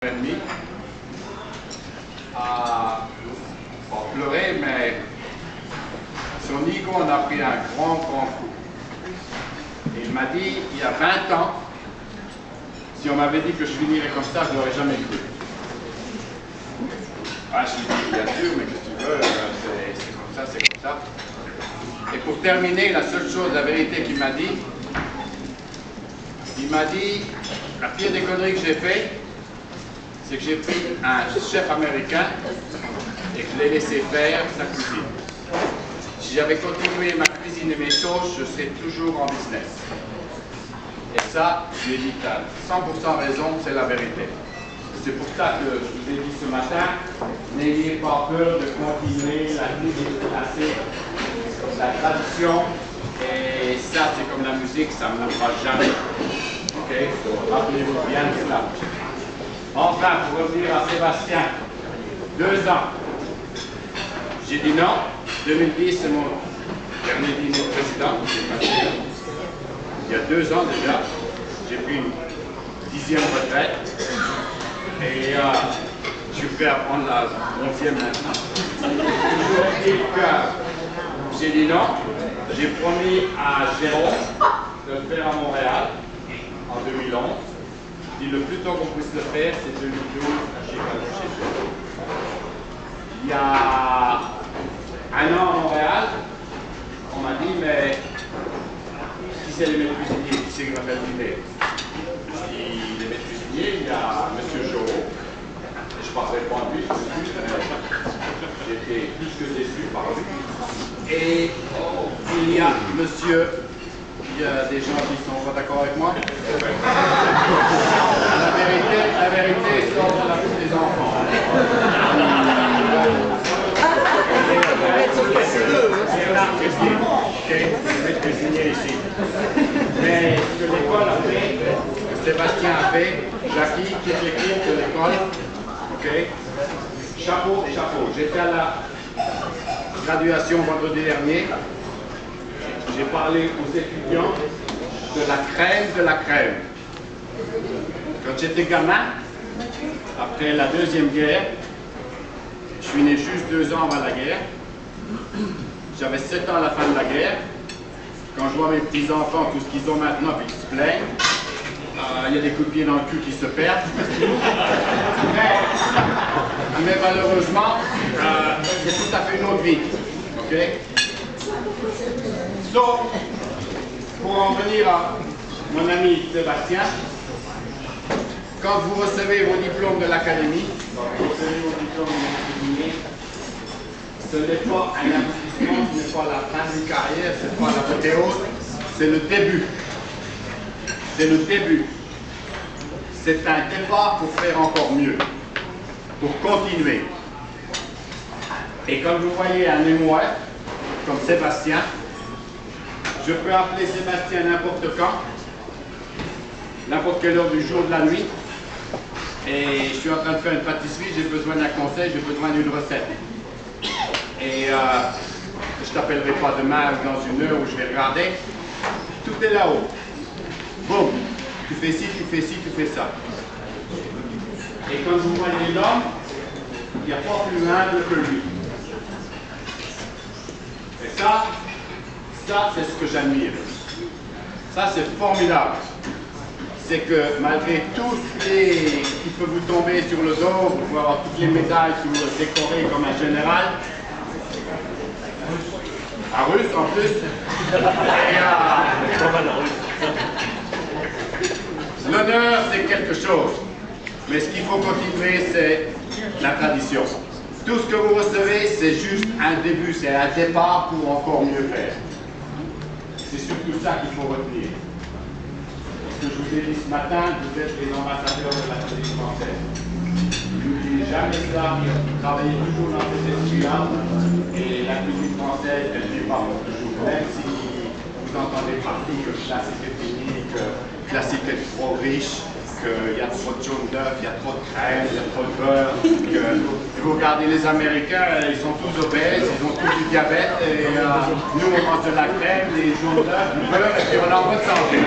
demi à pleurer, mais son ego en a pris un grand coup. Et il m'a dit, il y a 20 ans, si on m'avait dit que je finirais comme ça, je ne l'aurais jamais cru. Ah, je lui ai dit, bien sûr, mais qu'est-ce que tu veux, c'est comme ça. Et pour terminer, la seule chose, la vérité qu'il m'a dit, la pire des conneries que j'ai fait, c'est que j'ai pris un chef américain et que je l'ai laissé faire sa cuisine. Si j'avais continué ma cuisine et mes sauces, je serais toujours en business. Et ça, je lui ai dit, tu as 100% raison, c'est la vérité. C'est pour ça que je vous ai dit ce matin, n'ayez pas peur de continuer la tradition. Et ça, c'est comme la musique, ça ne mourra jamais. Ok? Rappelez-vous bien de cela. Enfin, pour revenir à Sébastien, 2 ans. J'ai dit non. 2010, c'est mon dernier dîner de président. Il y a 2 ans déjà, j'ai pris une 10e retraite. Et je suis prêt à prendre la 11e maintenant. J'ai dit non. J'ai promis à Jérôme de le faire à Montréal en 2011. J'ai dit le plus tôt qu'on puisse le faire, c'est 2012 à Chicago chez Jérôme. Il y a 1 an à Montréal, on m'a dit, mais qui c'est les maîtres cuisiniers, qui c'est qui va faire le dîner? Les maîtres cuisiniers, il y a M. Joe. Je ne parlerai pas de lui, j'étais plus que déçu par lui. Et il y a monsieur, il y a des gens qui ne sont pas d'accord avec moi. La vérité sort de la bouche des enfants. Bernard cuisinier ici. Mais ce que l'école a fait, que Sébastien a fait, Jackie, toute l'équipe de l'école, ok? Chapeau, chapeau. J'étais à la graduation vendredi dernier. J'ai parlé aux étudiants de la crème de la crème. Quand j'étais gamin, après la Deuxième Guerre, je suis né juste 2 ans avant la guerre. J'avais 7 ans à la fin de la guerre. Quand je vois mes petits-enfants, tout ce qu'ils ont maintenant, puis ils se plaignent, il y a des coups de pied dans le cul qui se perdent. Mais malheureusement, c'est tout à fait une autre vie. Okay? Donc, pour en venir à mon ami Sébastien, quand vous recevez vos diplômes de l'académie, ce n'est pas un investissement, ce n'est pas la fin d'une carrière, ce n'est pas l'apothéose, c'est le début. C'est le début. C'est un départ pour faire encore mieux, pour continuer. Et comme vous voyez un mémoire, comme Sébastien, je peux appeler Sébastien n'importe quand, n'importe quelle heure du jour, de la nuit, et je suis en train de faire une pâtisserie, j'ai besoin d'un conseil, j'ai besoin d'une recette. Et je ne t'appellerai pas demain ou dans 1 heure où je vais regarder. Tout est là-haut. Boum. Tu fais ci, tu fais ci, tu fais ça. Et quand vous voyez l'homme, il n'y a pas plus humble que lui. Et ça c'est ce que j'admire. Ça, c'est formidable. C'est que malgré tout ce qui peut vous tomber sur le dos, vous pouvez avoir toutes les médailles qui vous décorez comme un général, un russe en plus. L'honneur, c'est quelque chose. Mais ce qu'il faut continuer, c'est la tradition. Tout ce que vous recevez, c'est juste un début, c'est un départ pour encore mieux faire. C'est surtout ça qu'il faut retenir. Ce que je vous ai dit ce matin, vous êtes les ambassadeurs de la cuisine française. N'oubliez jamais ça, travaillez toujours dans cet esprit-là, et la cuisine française, elle n'est pas pour toujours. Même si vous entendez partout que le classique est fini, que le classique est trop riche, qu'il y a trop de jaune d'œuf, il y a trop de crème, il y a trop de beurre, que vous regardez les Américains, ils sont tous obèses, ils ont tous du diabète, et nous on mange de la crème, des jaunes d'œuf, du beurre, et puis on est en bonne santé.